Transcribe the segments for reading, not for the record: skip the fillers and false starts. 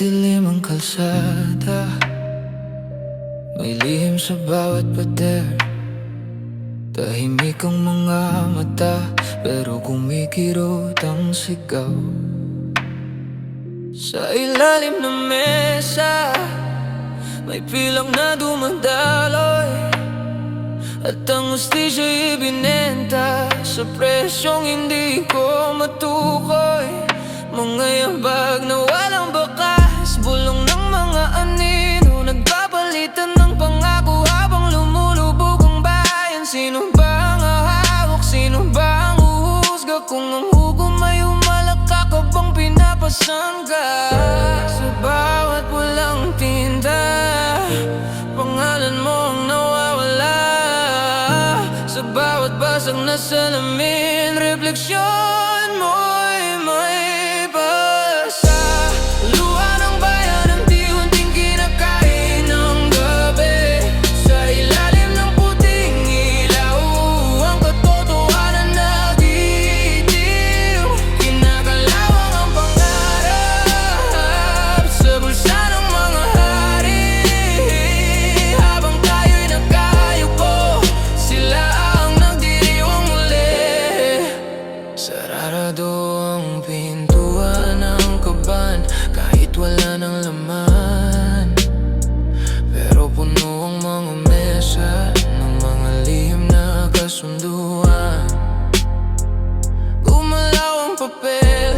Madilim ang kalsada, may lihim sa bawat pader. Tahimik ang mga mata, pero kumikirot ang sigaw. Sa ilalim ng mesa, may pilak na dumadaloy, at ang hustisya ibinenta sa presyong hindi ko matukoy. Mga yabag na walang bakas, bulong ng mga anino, nagpapalitan ng pangako habang lumulubog ang bayan. Sino ba ang hahawak? Sino ba ang huhusga? Kung ang hukom ay umalakak ka bang pinapasangga? Sa bawat pulang tinda, pangalan mo ang nawawala. Sa bawat basag na salamin, refleksyon mo'y may basa. Luha ng bayan ang di-unting kinakain ng gabi. Sa ilalim ng puting ilaw, ang katotohanan nag-iitim. Kinakalawang ang pangarap sa bulsa ng mga hari. Habang tayo'y nagkayuko, sila ang nagdiriwang muli. Sarado ang pintuan ng kaban, kahit wala ng laman. Pero puno ang mga mesa ng mga lihim na kasunduan. Gumalaw ang papel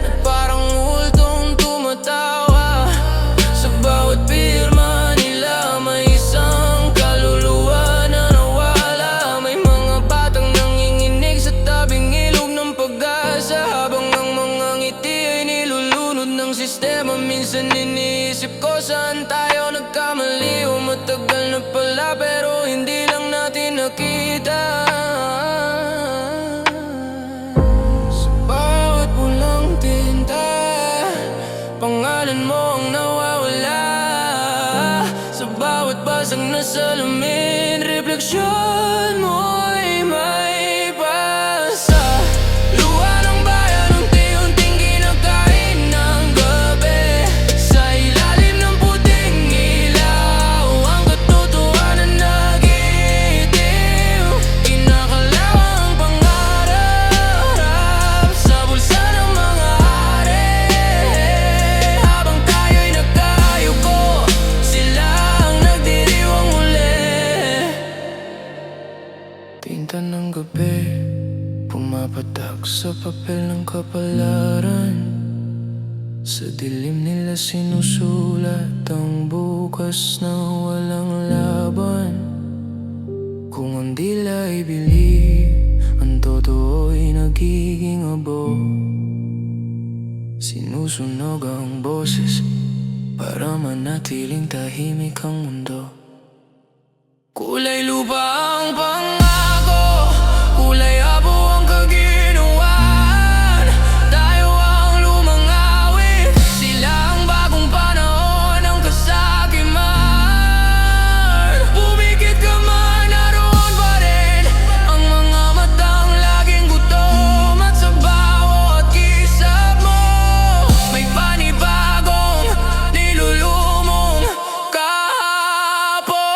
na parang multong tumatawa. Sa bawat pirma nila may isang kaluluwa na nawala. May mga batang nanginginig sa tabing ilog ng pag-asa, habang ang mga ngiti ay nilulunod ng sistema. Minsan iniisip ko saan tayo nagkamali, o matagal na pala pero hindi lang natin nakita. Sa bawat pulang tinta, pangalan mo ang nawawala. Sa bawat basag na salamin, refleksyon mo'y may basa. Luha ng bayan ang unti-unting kinakain ng gabi. Sa ilalim ng puting ilaw, ang katotohanan nag-iitim. Kinakalawang ang pangarap sa bulsa ng mga hari. Habang tayo'y nagkayuko, sila ang nagdiriwang muli. Tinta ng gabi, pumapatak sa papel ng kapalaran. Sa dilim nila sinusulat ang bukas na walang laban. Kung ang dila ay bili, ang totoo'y nagiging abo. Sinusunog ang boses para manatiling tahimik ang mundo. Kulay lupa ang pangako, kulay abo ang kaginawan. Tayo ang lumang awit, sila ang bagong panahon ng kasakiman. Pumikit ka man, naroon pa rin ang mga matang laging gutom. At sa bawat kisap mo, may panibagong nilulumong kahapon.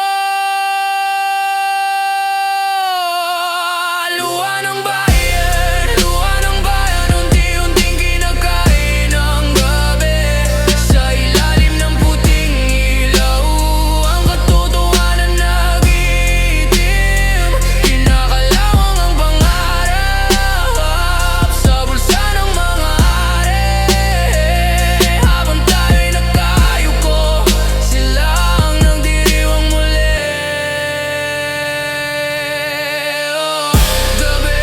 Luha ng bayan, unti-unting kinakain ng gabi. Sa ilalim ng puting ilaw, ang katotohanan nag-iitim. Kinakalawang ang pangarap sa bulsa ng mga hari. Habang tayo'y nagkayuko, sila ang nagdiriwang muli. Gabi,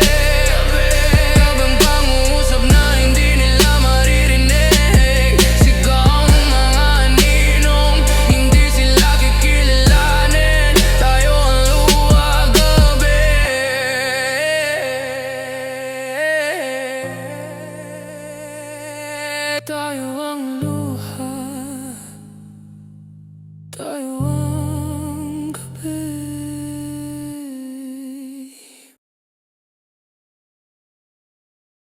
hanggang pangungusap na hindi nila maririnig. Sigaw ng mga ninong, hindi sila kikilalanin. Tayo ang luha, gabi. Tayo ang luha, tayo